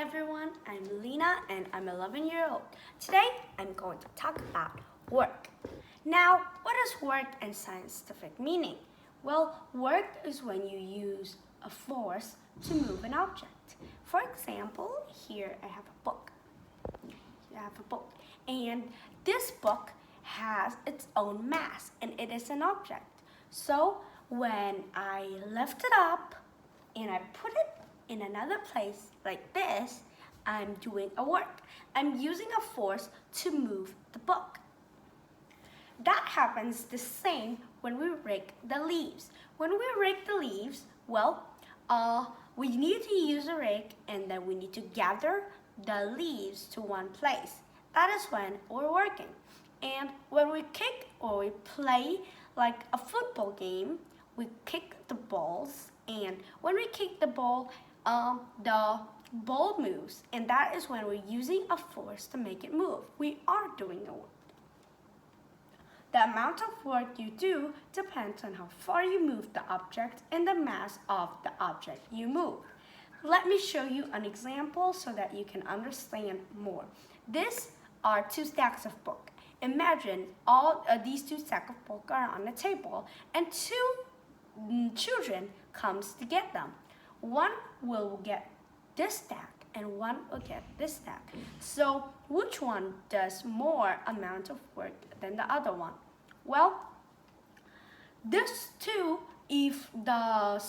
everyone, I'm Lena and I'm 11 years old. Today I'm going to talk about work. Now, what is work in scientific meaning? Well, work is when you use a force to move an object. For example, here I have a book. And this book has its own mass and it is an object. So when I lift it up and I put it in another place like this, I'm doing a work. I'm using a force to move the book. That happens the same when we rake the leaves. When we rake the leaves, we need to use a rake and then we need to gather the leaves to one place. That is when we're working. And when we kick or we play like a football game, we kick the balls, and when we kick the ball moves, and that is when we're using a force to make it move. We are doing a work. The amount of work you do depends on how far you move the object and the mass of the object you move. Let me show you an example so that you can understand more. These are two stacks of books. Imagine all these two stacks of books are on the table and two children comes to get them. One will get this stack and one will get this stack. So which one does more amount of work than the other one? Well, this two, if the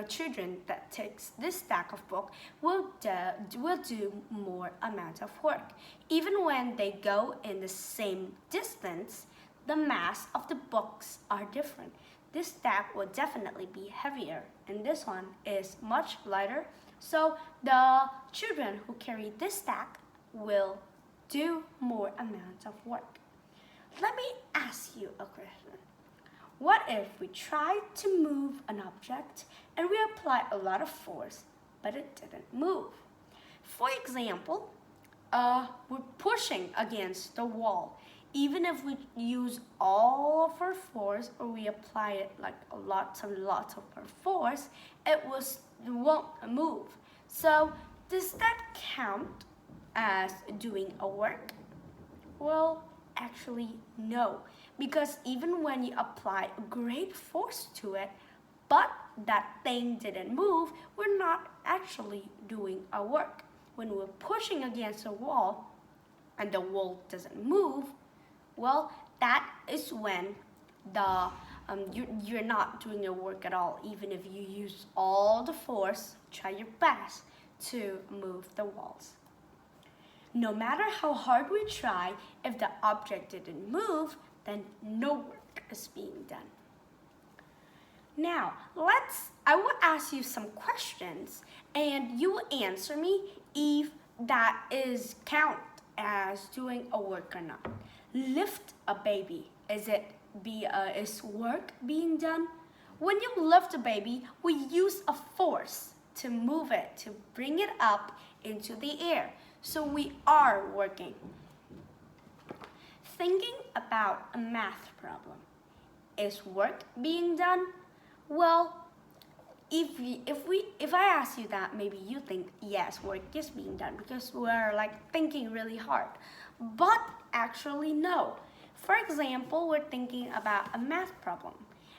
children that takes this stack of book will do more amount of work. Even when they go in the same distance, the mass of the books are different. This stack will definitely be heavier and this one is much lighter. So the children who carry this stack will do more amount of work. Let me ask you a question. What if we try to move an object and we apply a lot of force, but it didn't move? For example, we're pushing against the wall. Even if we use all of our force or we apply it like lots and lots of our force, it won't move. So does that count as doing a work? Well, actually no, because even when you apply a great force to it, but that thing didn't move, we're not actually doing a work. When we're pushing against a wall and the wall doesn't move, well, that is when you're not doing your work at all. Even if you use all the force, try your best to move the walls. No matter how hard we try, if the object didn't move, then no work is being done. Now, I will ask you some questions and you will answer me if that is count as doing a work or not. Lift a baby, is work being done? When you lift a baby, we use a force to move it, to bring it up into the air. So we are working. Thinking about a math problem, is work being done? Well, if I ask you that, maybe you think yes, work is being done because we're like thinking really hard. But actually no. For example, we're thinking about a math problem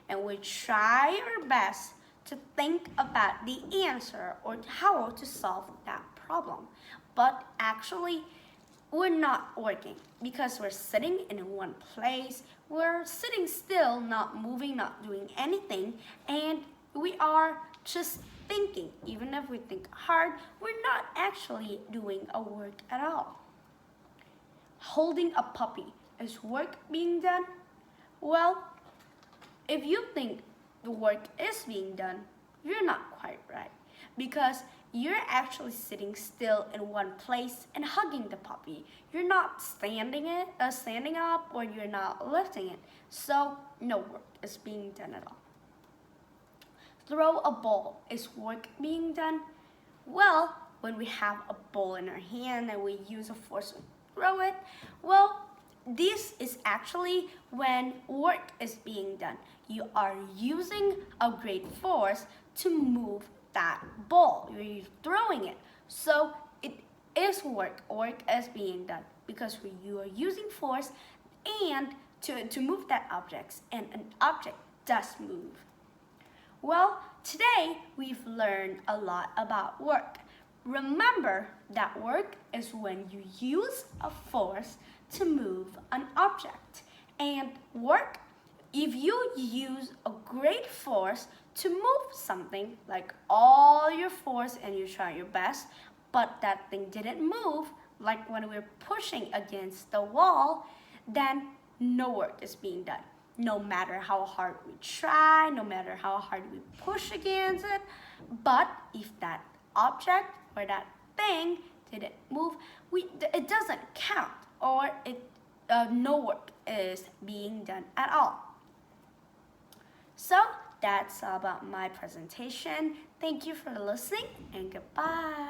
and we try our best to think about the answer or how to solve that problem. But actually, we're not working because we're sitting in one place. We're sitting still, not moving, not doing anything, and we are just thinking. Even if we think hard, we're not actually doing a work at all. Holding a puppy, is work being done? Well, if you think the work is being done, you're not quite right, because you're actually sitting still in one place and hugging the puppy. You're not standing up, or you're not lifting it. So no work is being done at all. Throw a ball, is work being done? Well, when we have a ball in our hand and we use a force to throw it, well, this is actually when work is being done. You are using a great force to move that ball, you're throwing it. So it is work. Work is being done because you are using force and to move that object, and an object does move. Well, today we've learned a lot about work. Remember that work is when you use a force to move an object. And work, if you use a great force to move something, like all your force and you try your best, but that thing didn't move, like when we're pushing against the wall, then no work is being done. No matter how hard we try, no matter how hard we push against it, but if that object or that thing didn't move, it doesn't count, or no work is being done at all. So that's about my presentation. Thank you for listening, and goodbye.